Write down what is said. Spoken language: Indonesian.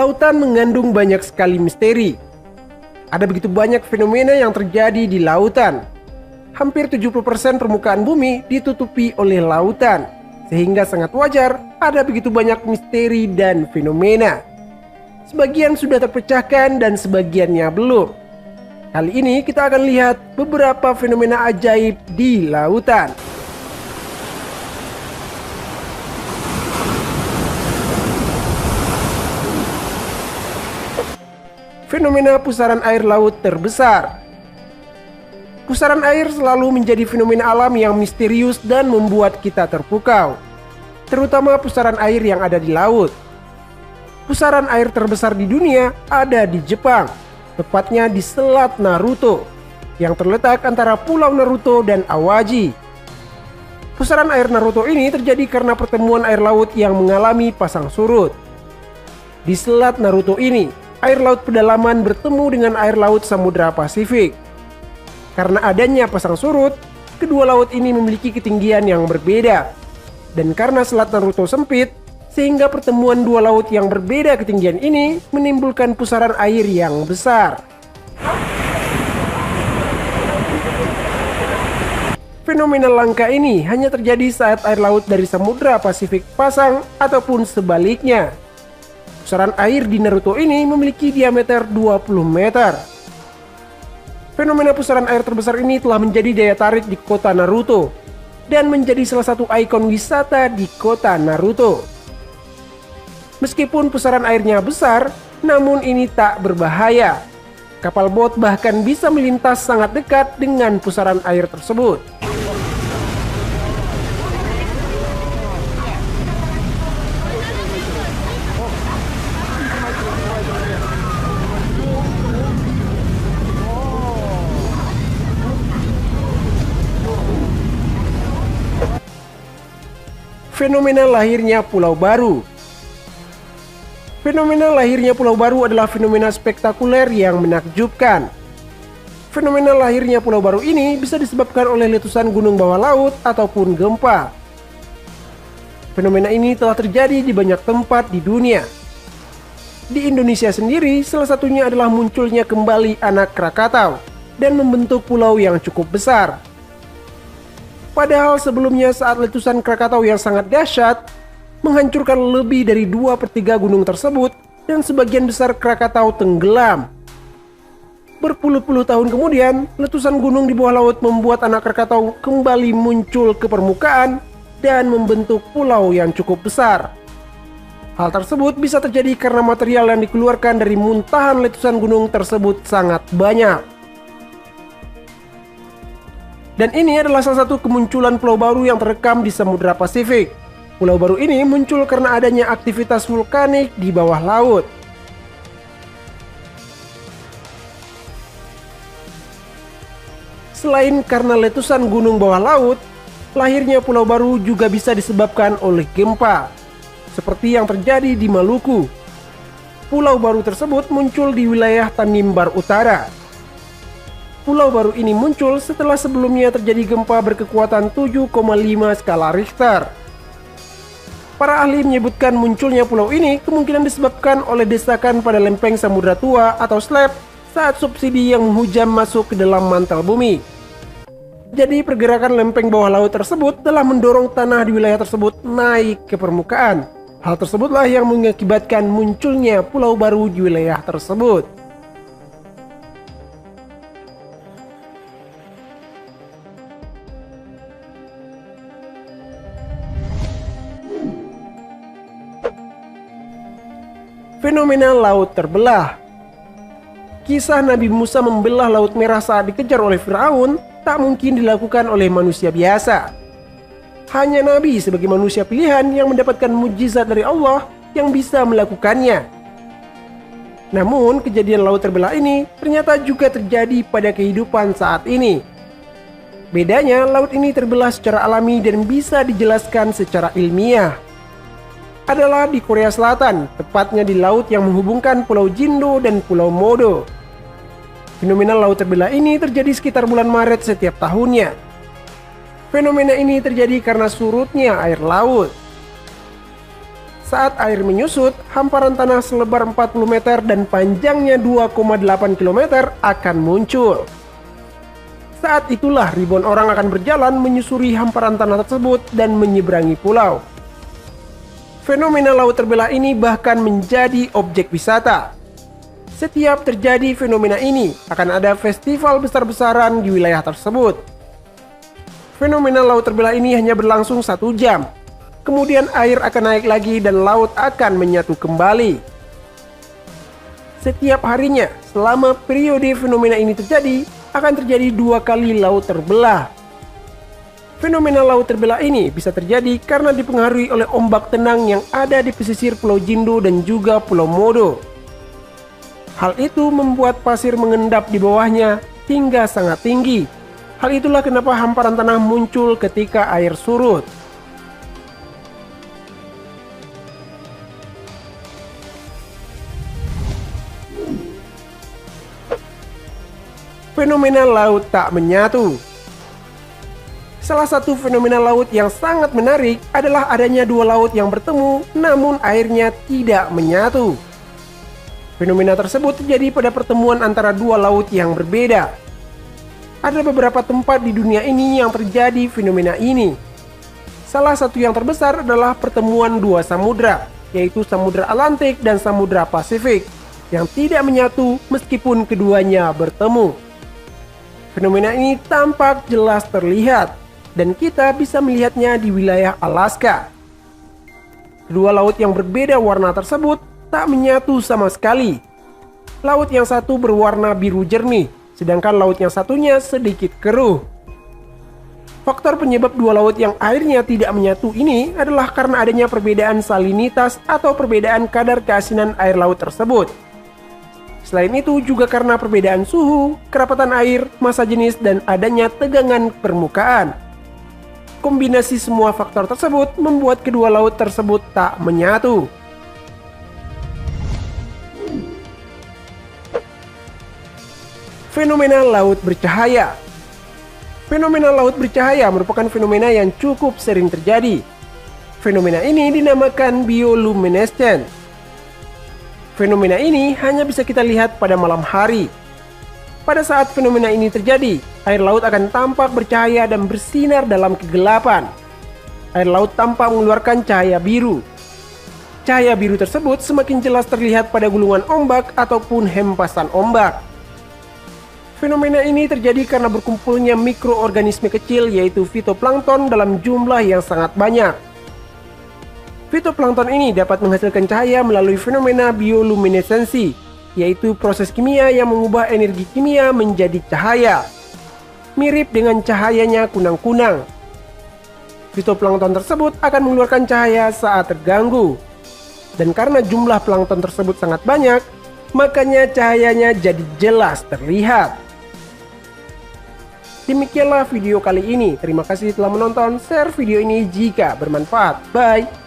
Lautan mengandung banyak sekali misteri. Ada begitu banyak fenomena yang terjadi di lautan. Hampir 70% permukaan bumi ditutupi oleh lautan, sehingga sangat wajar ada begitu banyak misteri dan fenomena. Sebagian sudah terpecahkan dan sebagiannya belum. Kali ini kita akan lihat beberapa fenomena ajaib di lautan. Fenomena pusaran air laut terbesar. Pusaran air selalu menjadi fenomena alam yang misterius dan membuat kita terpukau, terutama pusaran air yang ada di laut. Pusaran air terbesar di dunia ada di Jepang, tepatnya di Selat Naruto, yang terletak antara Pulau Naruto dan Awaji. Pusaran air Naruto ini terjadi karena pertemuan air laut yang mengalami pasang surut. Di Selat Naruto ini, air laut pedalaman bertemu dengan air laut Samudra Pasifik. Karena adanya pasang surut, kedua laut ini memiliki ketinggian yang berbeda. Dan karena Selat Naruto sempit, sehingga pertemuan dua laut yang berbeda ketinggian ini menimbulkan pusaran air yang besar. Fenomena langka ini hanya terjadi saat air laut dari Samudra Pasifik pasang ataupun sebaliknya. Pusaran air di Naruto ini memiliki diameter 20 meter. Fenomena pusaran air terbesar ini telah menjadi daya tarik di kota Naruto dan menjadi salah satu ikon wisata di kota Naruto. Meskipun pusaran airnya besar, namun ini tak berbahaya. Kapal bot bahkan bisa melintas sangat dekat dengan pusaran air tersebut. Fenomena lahirnya Pulau Baru. Fenomena lahirnya Pulau Baru adalah fenomena spektakuler yang menakjubkan. Fenomena lahirnya Pulau Baru ini bisa disebabkan oleh letusan gunung bawah laut ataupun gempa. Fenomena ini telah terjadi di banyak tempat di dunia. Di Indonesia sendiri, salah satunya adalah munculnya kembali anak Krakatau dan membentuk pulau yang cukup besar. Padahal sebelumnya saat letusan Krakatau yang sangat dahsyat menghancurkan lebih dari 2/3 gunung tersebut dan sebagian besar Krakatau tenggelam. Berpuluh-puluh tahun kemudian, letusan gunung di bawah laut membuat anak Krakatau kembali muncul ke permukaan dan membentuk pulau yang cukup besar. Hal tersebut bisa terjadi karena material yang dikeluarkan dari muntahan letusan gunung tersebut sangat banyak. Dan ini adalah salah satu kemunculan pulau baru yang terekam di Samudra Pasifik. Pulau baru ini muncul karena adanya aktivitas vulkanik di bawah laut. Selain karena letusan gunung bawah laut, lahirnya pulau baru juga bisa disebabkan oleh gempa, seperti yang terjadi di Maluku. Pulau baru tersebut muncul di wilayah Tanimbar Utara. Pulau baru ini muncul setelah sebelumnya terjadi gempa berkekuatan 7,5 skala Richter. Para ahli menyebutkan munculnya pulau ini kemungkinan disebabkan oleh desakan pada lempeng Samudra Tua atau SLAP saat subsidi yang menghujam masuk ke dalam mantel bumi. Jadi pergerakan lempeng bawah laut tersebut telah mendorong tanah di wilayah tersebut naik ke permukaan. Hal tersebutlah yang mengakibatkan munculnya pulau baru di wilayah tersebut. Fenomena laut terbelah. Kisah Nabi Musa membelah Laut Merah saat dikejar oleh Firaun tak mungkin dilakukan oleh manusia biasa. Hanya Nabi sebagai manusia pilihan yang mendapatkan mujizat dari Allah yang bisa melakukannya. Namun kejadian laut terbelah ini ternyata juga terjadi pada kehidupan saat ini. Bedanya, laut ini terbelah secara alami dan bisa dijelaskan secara ilmiah. Adalah di Korea Selatan, tepatnya di laut yang menghubungkan Pulau Jindo dan Pulau Modo. Fenomena laut terbelah ini terjadi sekitar bulan Maret setiap tahunnya. Fenomena ini terjadi karena surutnya air laut. Saat air menyusut, hamparan tanah selebar 40 meter dan panjangnya 2,8 km akan muncul. Saat itulah ribuan orang akan berjalan menyusuri hamparan tanah tersebut dan menyeberangi pulau. Fenomena laut terbelah ini bahkan menjadi objek wisata. Setiap terjadi fenomena ini, akan ada festival besar-besaran di wilayah tersebut. Fenomena laut terbelah ini hanya berlangsung 1 jam. Kemudian air akan naik lagi dan laut akan menyatu kembali. Setiap harinya, selama periode fenomena ini terjadi, akan terjadi 2 kali laut terbelah. Fenomena laut terbelah ini bisa terjadi karena dipengaruhi oleh ombak tenang yang ada di pesisir Pulau Jindo dan juga Pulau Modo. Hal itu membuat pasir mengendap di bawahnya hingga sangat tinggi. Hal itulah kenapa hamparan tanah muncul ketika air surut. Fenomena laut tak menyatu. Salah satu fenomena laut yang sangat menarik adalah adanya 2 laut yang bertemu namun airnya tidak menyatu. Fenomena tersebut terjadi pada pertemuan antara 2 laut yang berbeda. Ada beberapa tempat di dunia ini yang terjadi fenomena ini. Salah satu yang terbesar adalah pertemuan 2 samudra, yaitu Samudra Atlantik dan Samudra Pasifik, yang tidak menyatu meskipun keduanya bertemu. Fenomena ini tampak jelas terlihat, dan kita bisa melihatnya di wilayah Alaska. Kedua laut yang berbeda warna tersebut tak menyatu sama sekali. Laut yang satu berwarna biru jernih, sedangkan laut yang satunya sedikit keruh. Faktor penyebab 2 laut yang airnya tidak menyatu ini adalah karena adanya perbedaan salinitas atau perbedaan kadar keasinan air laut tersebut. Selain itu juga karena perbedaan suhu, kerapatan air, massa jenis, dan adanya tegangan permukaan. Kombinasi semua faktor tersebut membuat kedua laut tersebut tak menyatu. Fenomena laut bercahaya. Fenomena laut bercahaya merupakan fenomena yang cukup sering terjadi. Fenomena ini dinamakan bioluminescence. Fenomena ini hanya bisa kita lihat pada malam hari. Pada saat fenomena ini terjadi, air laut akan tampak bercahaya dan bersinar dalam kegelapan. Air laut tampak mengeluarkan cahaya biru. Cahaya biru tersebut semakin jelas terlihat pada gulungan ombak ataupun hempasan ombak. Fenomena ini terjadi karena berkumpulnya mikroorganisme kecil yaitu fitoplankton dalam jumlah yang sangat banyak. Fitoplankton ini dapat menghasilkan cahaya melalui fenomena bioluminesensi, yaitu proses kimia yang mengubah energi kimia menjadi cahaya. Mirip dengan cahayanya kunang-kunang. Fitoplankton tersebut akan mengeluarkan cahaya saat terganggu. Dan karena jumlah plankton tersebut sangat banyak, makanya cahayanya jadi jelas terlihat. Demikianlah video kali ini. Terima kasih telah menonton. Share video ini jika bermanfaat. Bye.